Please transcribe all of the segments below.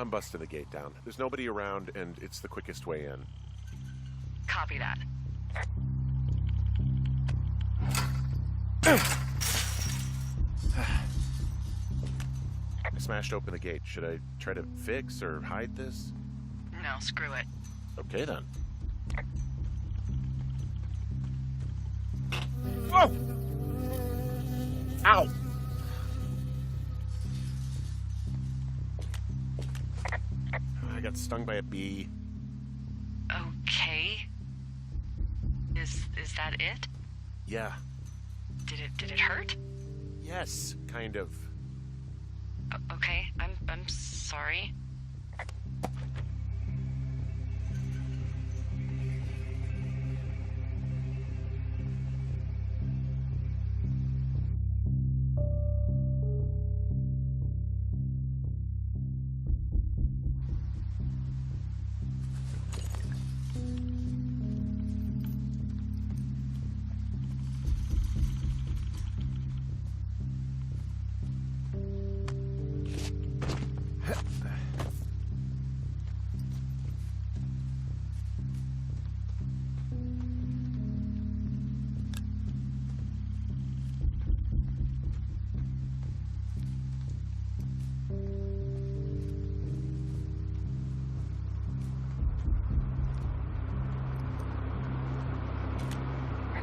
I'm busting the gate down. There's nobody around, and it's the quickest way in. Copy that. smashed open the gate. Should I try to fix or hide this? No, screw it. Okay, then. Whoa! Ow! I got stung by a bee. Okay. Is that it? Yeah. Did it hurt? Yes, kind of. Okay, I'm sorry.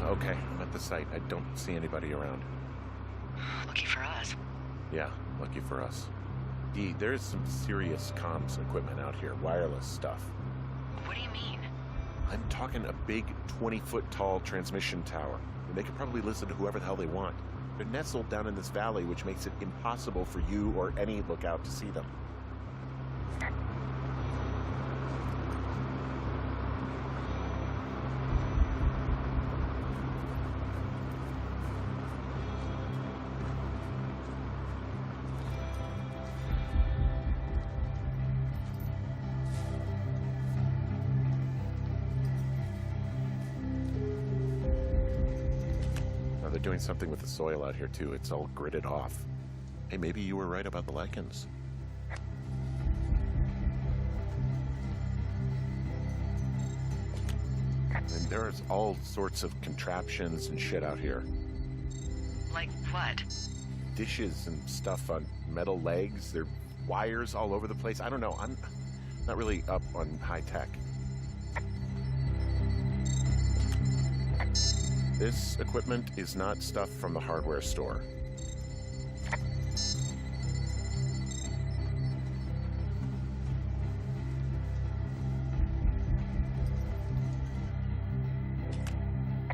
Okay, I'm at the site. I don't see anybody around. Lucky for us. Yeah, lucky for us. Dee, there's some serious comms equipment out here. Wireless stuff. What do you mean? I'm talking a big 20-foot tall transmission tower. And they could probably listen to whoever the hell they want. They're nestled down in this valley, which makes it impossible for you or any lookout to see them. They're doing something with the soil out here, too. It's all gridded off. Hey, maybe you were right about the lichens. And there's all sorts of contraptions and shit out here. Like what? Dishes and stuff on metal legs. There are wires all over the place. I don't know. I'm not really up on high tech. This equipment is not stuff from the hardware store.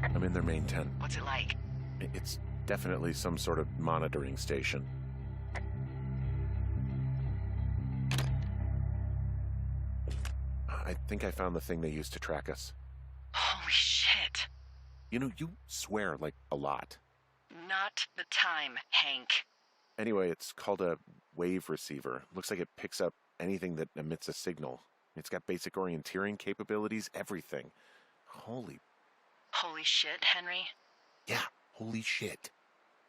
I'm in their main tent. What's it like? It's definitely some sort of monitoring station. I think I found the thing they used to track us. Holy shit. You know, you swear like a lot. Not the time, Hank. Anyway, it's called a wave receiver. Looks like it picks up anything that emits a signal. It's got basic orienteering capabilities, everything. Holy shit, Henry. Yeah, holy shit.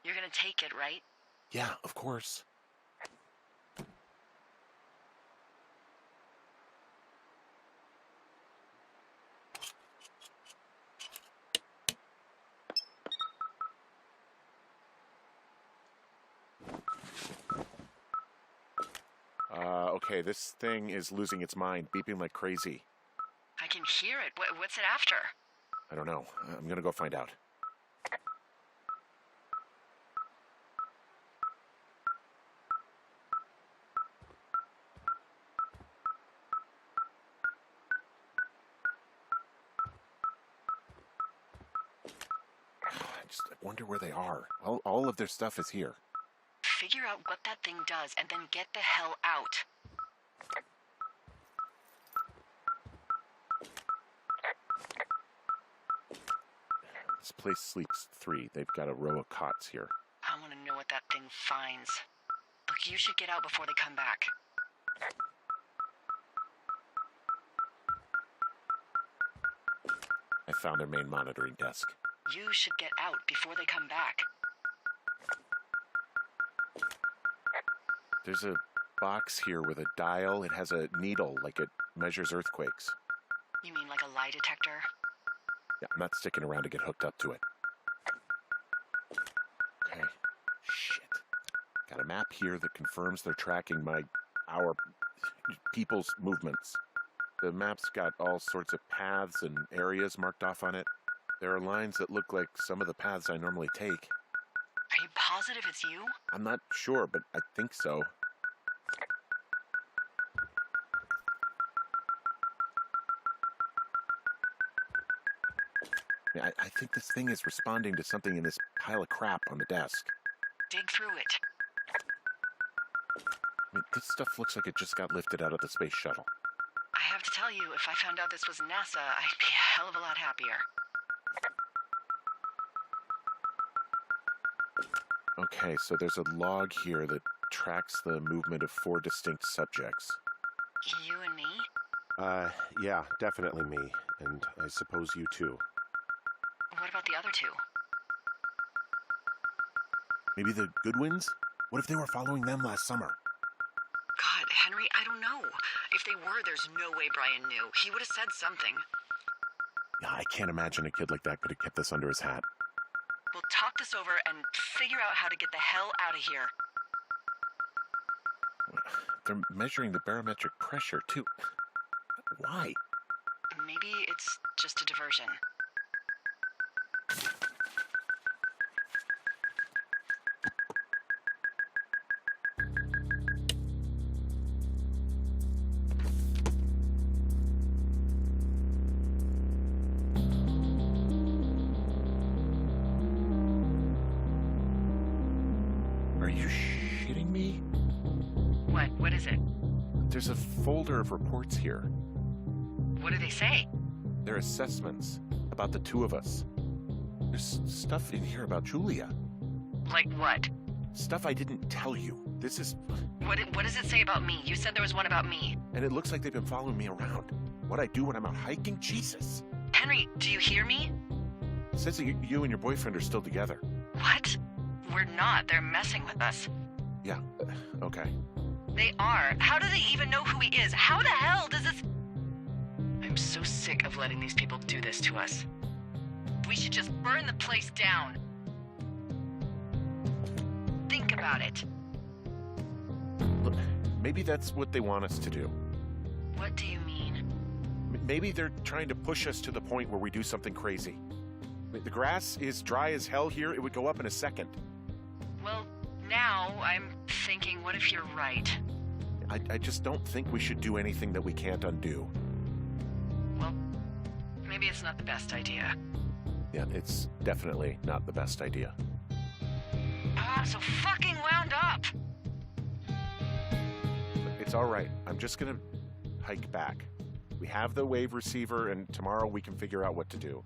You're gonna take it, right? Yeah, of course. Okay, this thing is losing its mind, beeping like crazy. I can hear it. What's it after? I don't know. I'm gonna go find out. I wonder where they are. All of their stuff is here. Figure out what that thing does and then get the hell out. This place sleeps 3. They've got a row of cots here. I want to know what that thing finds. Look, you should get out before they come back. I found their main monitoring desk. You should get out before they come back. There's a box here with a dial. It has a needle, like it measures earthquakes. You mean like a lie detector? Yeah, I'm not sticking around to get hooked up to it. Okay. Shit. Got a map here that confirms they're tracking our people's movements. The map's got all sorts of paths and areas marked off on it. There are lines that look like some of the paths I normally take. Are you positive it's you? I'm not sure, but I think so. I think this thing is responding to something in this pile of crap on the desk. Dig through it. This stuff looks like it just got lifted out of the space shuttle. I have to tell you, if I found out this was NASA, I'd be a hell of a lot happier. Okay, so there's a log here that tracks the movement of 4 distinct subjects. You and me? Yeah, definitely me. And I suppose you too. What about the other 2? Maybe the Goodwins? What if they were following them last summer? God, Henry, I don't know. If they were, there's no way Brian knew. He would have said something. Yeah, I can't imagine a kid like that could have kept this under his hat. We'll talk this over and figure out how to get the hell out of here. They're measuring the barometric pressure, too. Why? Maybe it's just a diversion. Are you shitting me? What is it? There's a folder of reports here. What do they say? They're assessments about the 2 of us. There's stuff in here about Julia. Like what? Stuff I didn't tell you. This is... What does it say about me? You said there was one about me. And it looks like they've been following me around. What I do when I'm out hiking? Jesus. Henry, do you hear me? It says that you and your boyfriend are still together. What? We're not. They're messing with us. Yeah, okay. They are. How do they even know who he is? How the hell does this... I'm so sick of letting these people do this to us. We should just burn the place down. Think about it. Look, maybe that's what they want us to do. What do you mean? Maybe they're trying to push us to the point where we do something crazy. The grass is dry as hell here. It would go up in a second. Well, now I'm thinking, what if you're right? I just don't think we should do anything that we can't undo. Well, maybe it's not the best idea. Yeah, it's definitely not the best idea. I'm so fucking wound up! It's all right. I'm just gonna hike back. We have the wave receiver, and tomorrow we can figure out what to do.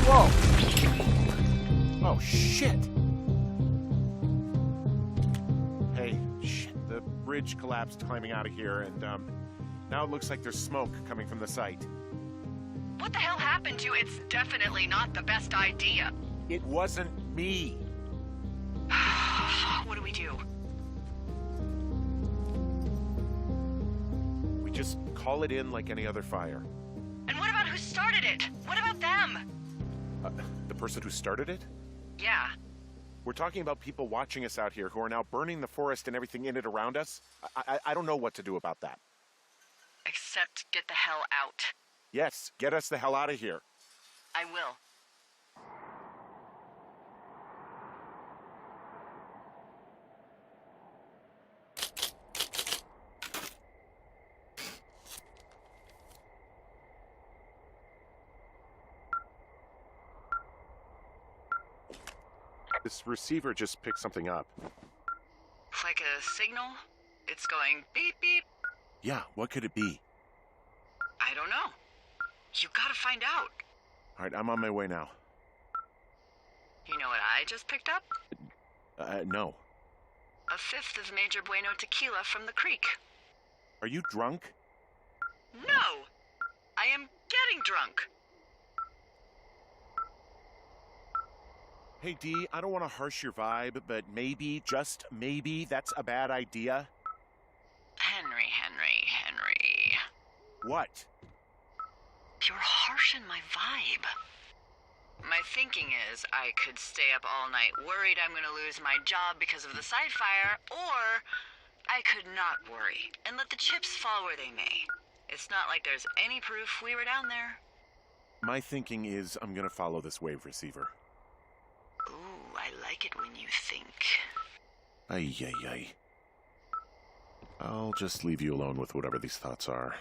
Whoa! Oh, shit! Hey, shit. The bridge collapsed climbing out of here, and, now it looks like there's smoke coming from the site. What the hell happened to you? It's definitely not the best idea. It wasn't me. What do we do? We just call it in like any other fire. And what about who started it? What about them? The person who started it? Yeah. We're talking about people watching us out here who are now burning the forest and everything in it around us. I don't know what to do about that. Except get the hell out. Yes, get us the hell out of here. I will. This receiver just picked something up. Like a signal? It's going beep beep. Yeah, what could it be? I don't know. You gotta find out. All right, I'm on my way now. You know what I just picked up? No. A fifth of Major Bueno tequila from the creek. Are you drunk? No! I am getting drunk. Hey, Dee, I don't want to harsh your vibe, but maybe, just maybe, that's a bad idea. Henry. What? You're harshing my vibe. My thinking is I could stay up all night worried I'm gonna lose my job because of the side fire, or I could not worry and let the chips fall where they may. It's not like there's any proof we were down there. My thinking is I'm gonna follow this wave receiver. Ooh, I like it when you think. Ay. I'll just leave you alone with whatever these thoughts are.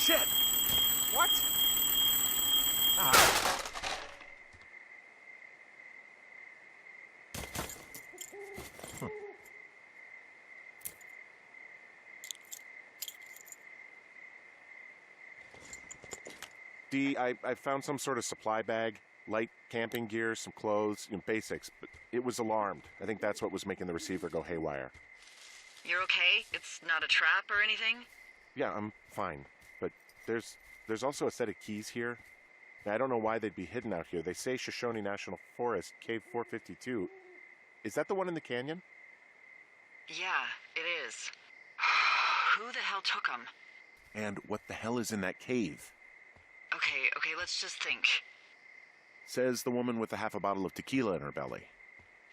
Shit! What? Ah. Dee, I found some sort of supply bag, light camping gear, some clothes, basics, but it was alarmed. I think that's what was making the receiver go haywire. You're okay? It's not a trap or anything? Yeah, I'm fine, but there's also a set of keys here. I don't know why they'd be hidden out here. They say Shoshone National Forest, Cave 452. Is that the one in the canyon? Yeah, it is. Who the hell took them? And what the hell is in that cave? Okay, let's just think. Says the woman with a half a bottle of tequila in her belly.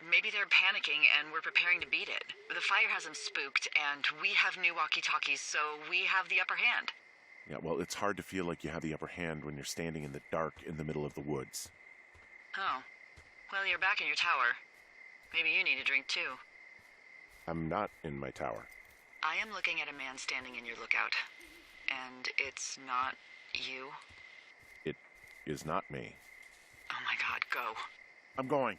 Maybe they're panicking and we're preparing to beat it. The fire has them spooked, and we have new walkie-talkies, so we have the upper hand. Yeah, well, it's hard to feel like you have the upper hand when you're standing in the dark in the middle of the woods. Oh. Well, you're back in your tower. Maybe you need a drink, too. I'm not in my tower. I am looking at a man standing in your lookout. And it's not you? It is not me. Oh my God, go. I'm going.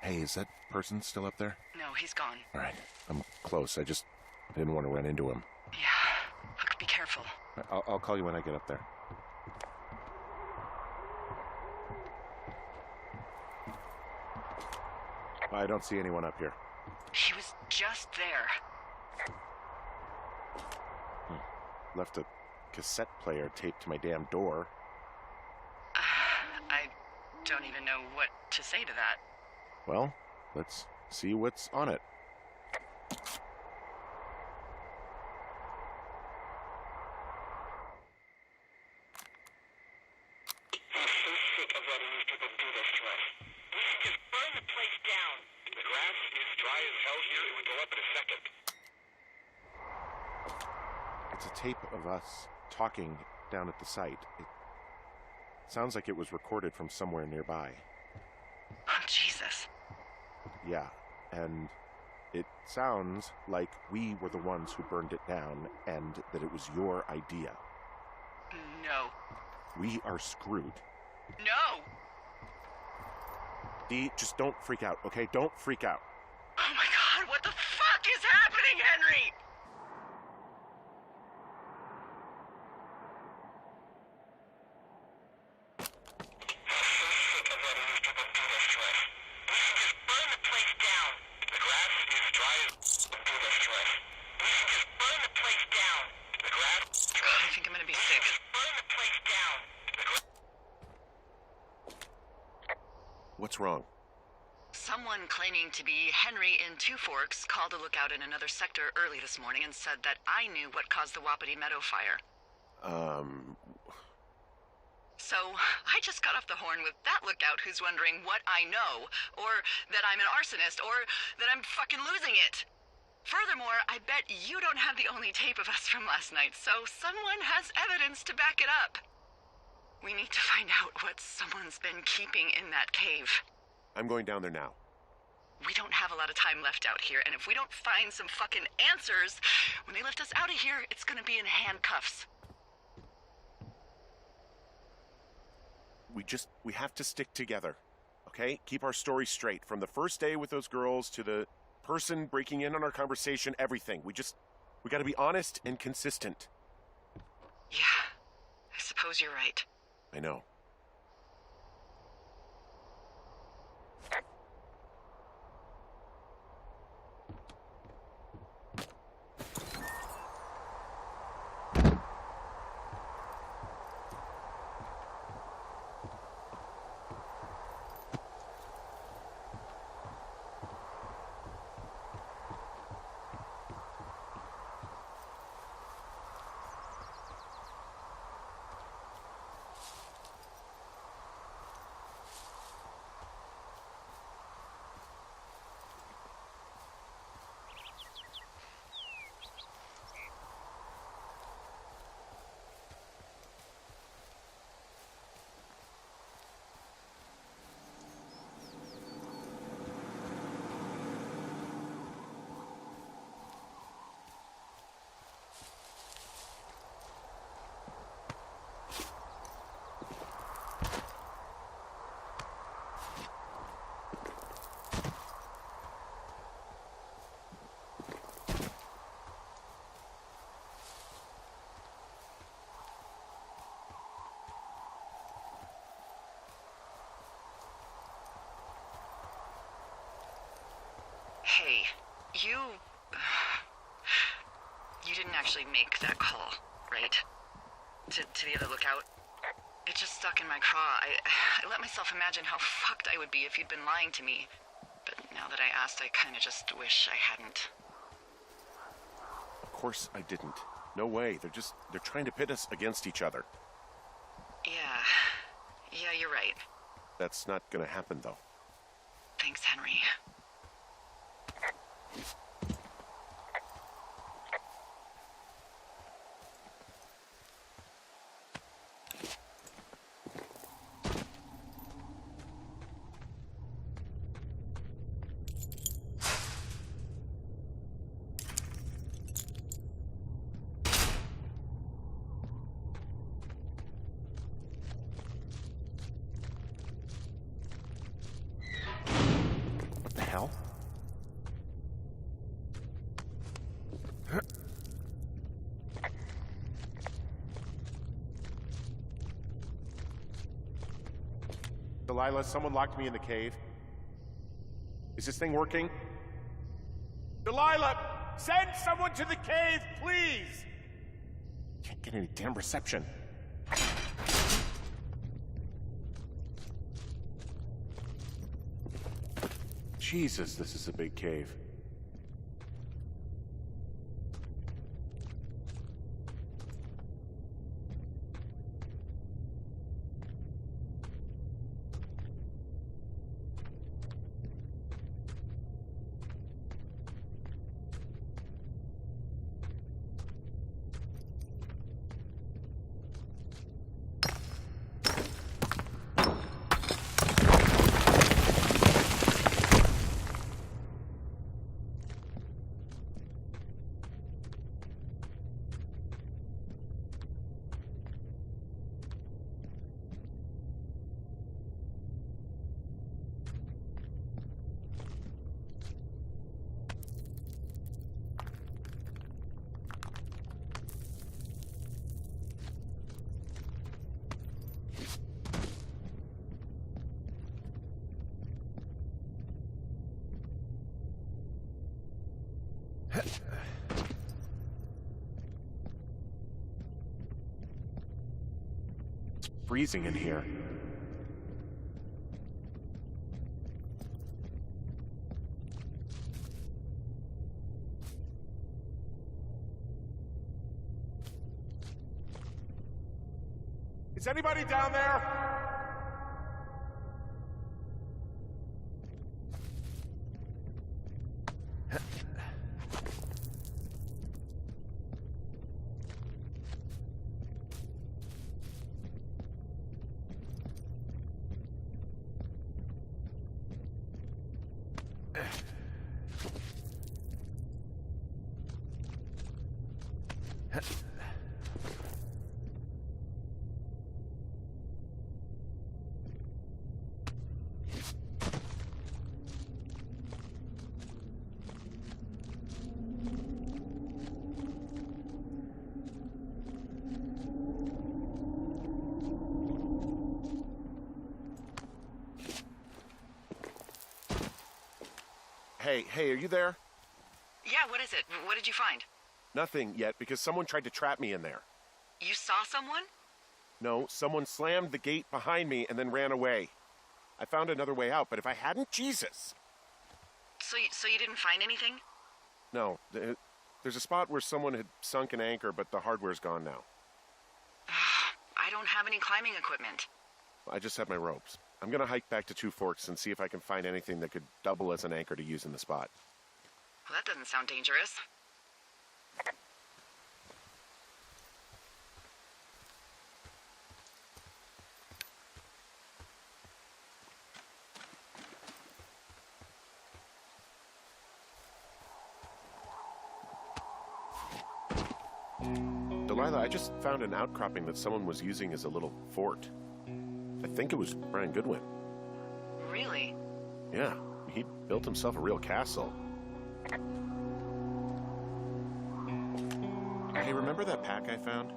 Hey, is that person still up there? No, he's gone. All right, I'm close. I didn't want to run into him. Yeah. Look, be careful. I'll call you when I get up there. I don't see anyone up here. He was just there. Left a cassette player taped to my damn door. I don't even know what to say to that. Well, let's see what's on it. It's a tape of us talking down at the site. It sounds like it was recorded from somewhere nearby. Oh, Jesus. Yeah, and it sounds like we were the ones who burned it down and that it was your idea. No. We are screwed. No! Dee, just don't freak out, okay? Don't freak out. Oh my God, what the fuck is happening, Henry? I think I'm gonna be sick. What's wrong? Someone claiming to be Henry in Two Forks called a lookout in another sector early this morning and said that I knew what caused the Wapiti Meadow fire. So I just got off the horn with that lookout who's wondering what I know, or that I'm an arsonist, or that I'm fucking losing it. Furthermore, I bet you don't have the only tape of us from last night, so someone has evidence to back it up. We need to find out what someone's been keeping in that cave. I'm going down there now. We don't have a lot of time left out here, and if we don't find some fucking answers, when they lift us out of here, it's gonna be in handcuffs. We have to stick together, okay? Keep our story straight. From the first day with those girls to the person breaking in on our conversation, everything. We gotta be honest and consistent. Yeah, I suppose you're right. I know. Hey, you didn't actually make that call, right? To the other lookout? It just stuck in my craw. I let myself imagine how fucked I would be if you'd been lying to me. But now that I asked, I kinda just wish I hadn't. Of course I didn't. No way. They're trying to pit us against each other. Yeah, you're right. That's not gonna happen, though. Thanks, Henry. What the hell? Delilah, someone locked me in the cave. Is this thing working? Delilah! Send someone to the cave, please! Can't get any damn reception. Jesus, this is a big cave. It's freezing in here. Is anybody down there? Hey, are you there? Yeah, what is it? What did you find? Nothing yet, because someone tried to trap me in there. You saw someone? No, someone slammed the gate behind me and then ran away. I found another way out, but if I hadn't, Jesus! So you didn't find anything? No, there's a spot where someone had sunk an anchor, but the hardware's gone now. I don't have any climbing equipment. I just have my ropes. I'm gonna hike back to Two Forks and see if I can find anything that could double as an anchor to use in the spot. Well, that doesn't sound dangerous. Delilah, I just found an outcropping that someone was using as a little fort. I think it was Brian Goodwin. Really? Yeah, he built himself a real castle. Hey, remember that pack I found?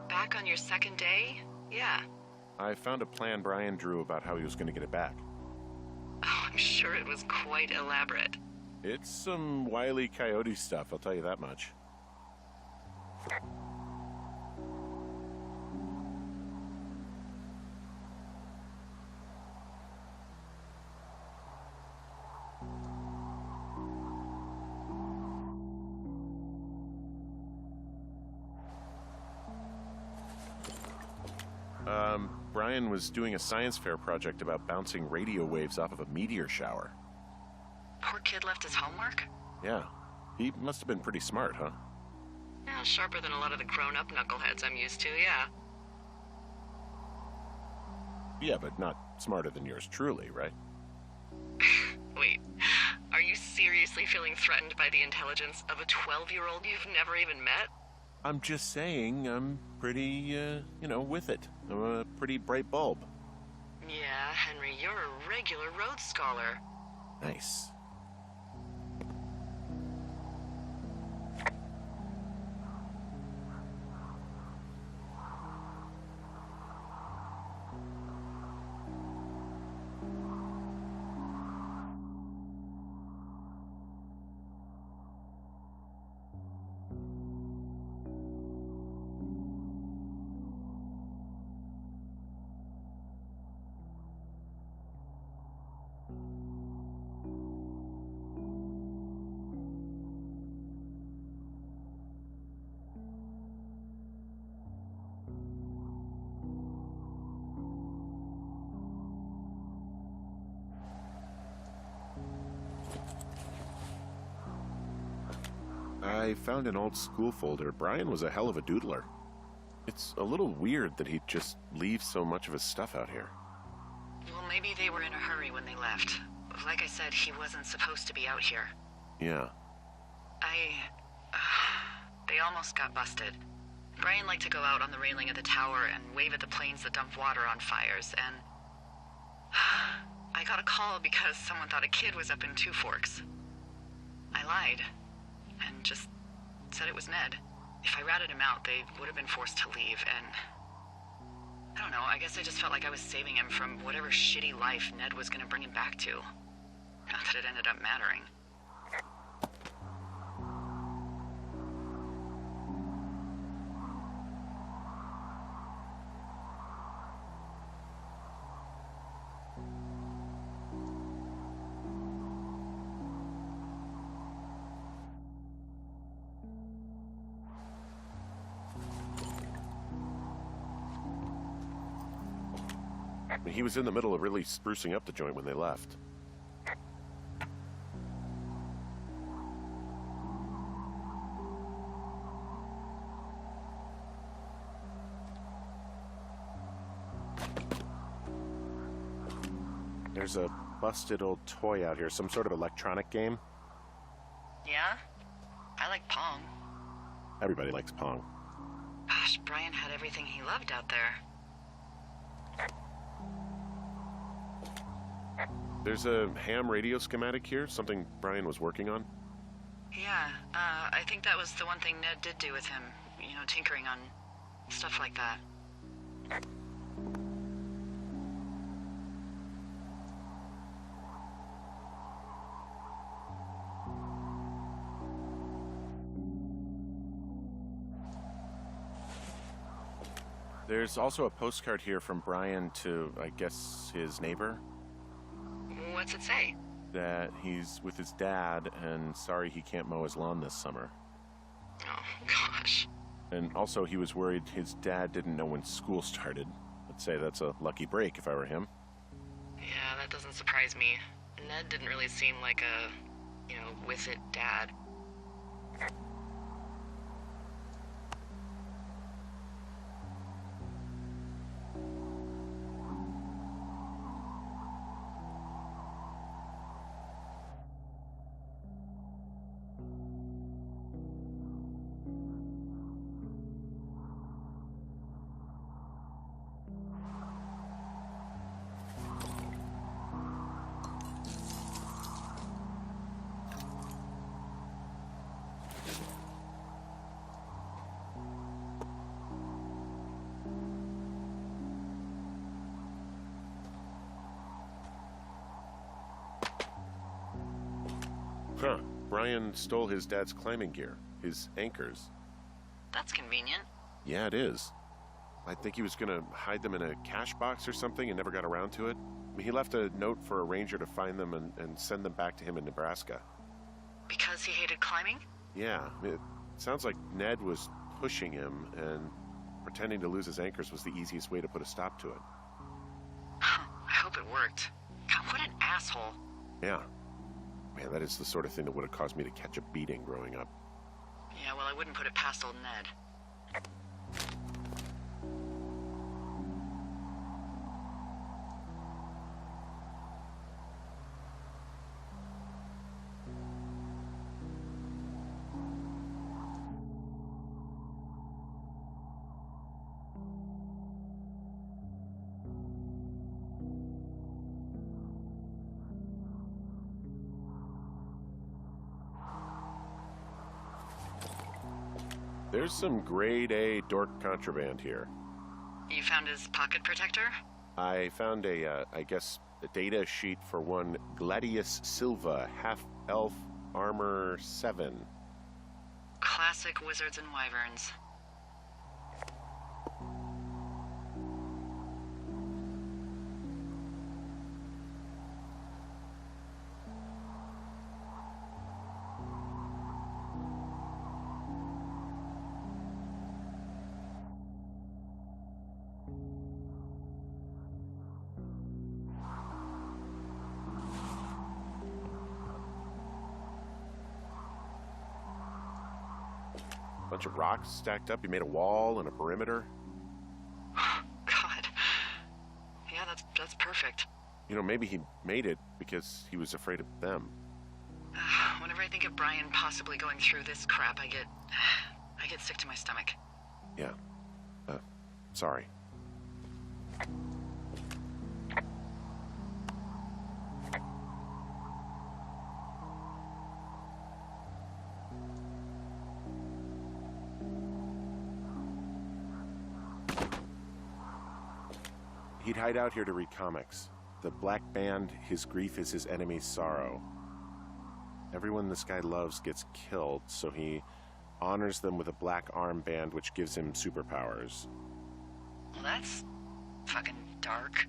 Back on your second day? Yeah. I found a plan Brian drew about how he was going to get it back. Oh, I'm sure it was quite elaborate. It's some Wile E. Coyote stuff, I'll tell you that much. Brian was doing a science fair project about bouncing radio waves off of a meteor shower. Poor kid left his homework? Yeah, he must have been pretty smart, huh? Yeah, sharper than a lot of the grown-up knuckleheads I'm used to, yeah. Yeah, but not smarter than yours truly, right? Wait, are you seriously feeling threatened by the intelligence of a 12-year-old you've never even met? I'm just saying I'm pretty, with it. I'm a pretty bright bulb. Yeah, Henry, you're a regular Rhodes Scholar. Nice. I found an old school folder. Brian was a hell of a doodler. It's a little weird that he'd just leave so much of his stuff out here. Well, maybe they were in a hurry when they left. Like I said, he wasn't supposed to be out here. Yeah. They almost got busted. Brian liked to go out on the railing of the tower and wave at the planes that dump water on fires, and I got a call because someone thought a kid was up in Two Forks. I lied, and just said it was Ned. If I ratted him out, they would have been forced to leave, and I don't know, I guess I just felt like I was saving him from whatever shitty life Ned was going to bring him back to. Not that it ended up mattering. He was in the middle of really sprucing up the joint when they left. There's a busted old toy out here, some sort of electronic game. Yeah? I like Pong. Everybody likes Pong. Gosh, Brian had everything he loved out there. There's a ham radio schematic here, something Brian was working on. Yeah, I think that was the one thing Ned did do with him. You know, tinkering on stuff like that. There's also a postcard here from Brian to, I guess, his neighbor. What's it say? That he's with his dad and sorry he can't mow his lawn this summer. Oh, gosh. And also he was worried his dad didn't know when school started. I'd say that's a lucky break if I were him. Yeah, that doesn't surprise me. Ned didn't really seem like a, with it dad. Huh. Brian stole his dad's climbing gear, his anchors. That's convenient. Yeah, it is. I think he was going to hide them in a cash box or something and never got around to it. I mean, he left a note for a ranger to find them and send them back to him in Nebraska. Because he hated climbing? Yeah, it sounds like Ned was pushing him, and pretending to lose his anchors was the easiest way to put a stop to it. I hope it worked. God, what an asshole. Yeah. Man, that is the sort of thing that would have caused me to catch a beating growing up. Yeah, well, I wouldn't put it past old Ned. There's some grade A dork contraband here. You found his pocket protector? I found a data sheet for one Gladius Silva, half-elf armor 7. Classic wizards and wyverns. Bunch of rocks stacked up. He made a wall and a perimeter. God. Yeah, that's perfect. Maybe he made it because he was afraid of them. Whenever I think of Brian possibly going through this crap, I get sick to my stomach. Yeah. Sorry. He'd hide out here to read comics. The Black Band, his grief is his enemy's sorrow. Everyone this guy loves gets killed, so he honors them with a black armband which gives him superpowers. Well, that's fucking dark.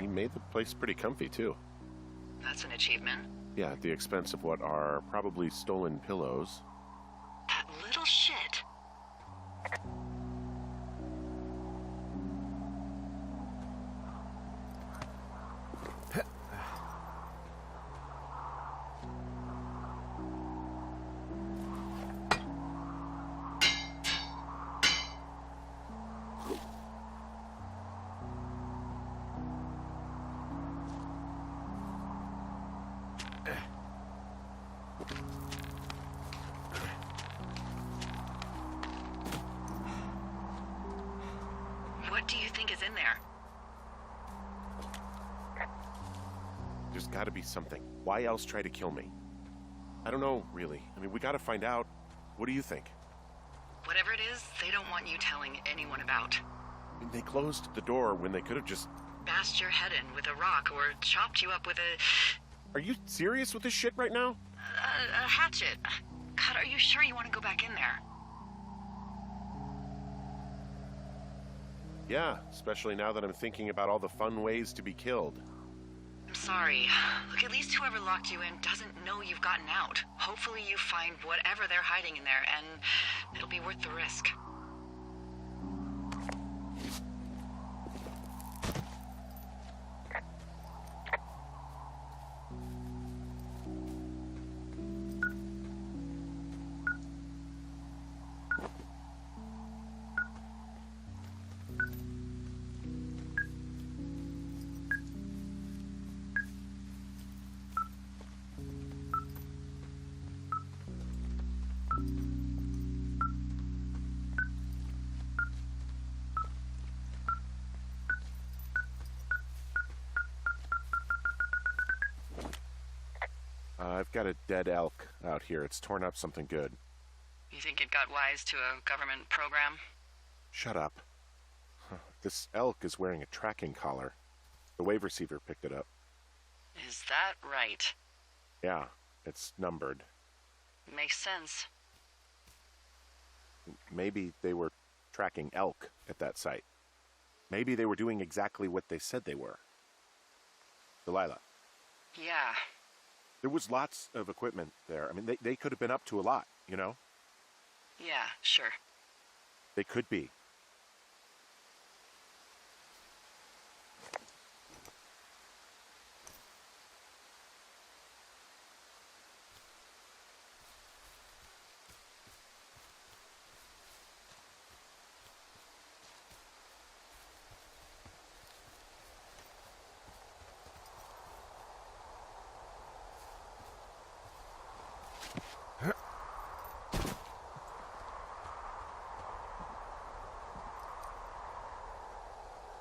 He made the place pretty comfy, too. That's an achievement. Yeah, at the expense of what are probably stolen pillows. That little shit. What do you think is in there? There's got to be something. Why else try to kill me? I don't know, really. I mean, we got to find out. What do you think? Whatever it is, they don't want you telling anyone about. I mean, they closed the door when they could have just... Bashed your head in with a rock or chopped you up with Are you serious with this shit right now? a hatchet. God, are you sure you want to go back in there? Yeah, especially now that I'm thinking about all the fun ways to be killed. I'm sorry. Look, at least whoever locked you in doesn't know you've gotten out. Hopefully you find whatever they're hiding in there, and it'll be worth the risk. I've got a dead elk out here. It's torn up something good. You think it got wise to a government program? Shut up. This elk is wearing a tracking collar. The wave receiver picked it up. Is that right? Yeah, it's numbered. Makes sense. Maybe they were tracking elk at that site. Maybe they were doing exactly what they said they were. Delilah, Yeah. there was lots of equipment there. I mean, they could have been up to a lot, you know? Yeah, sure. They could be.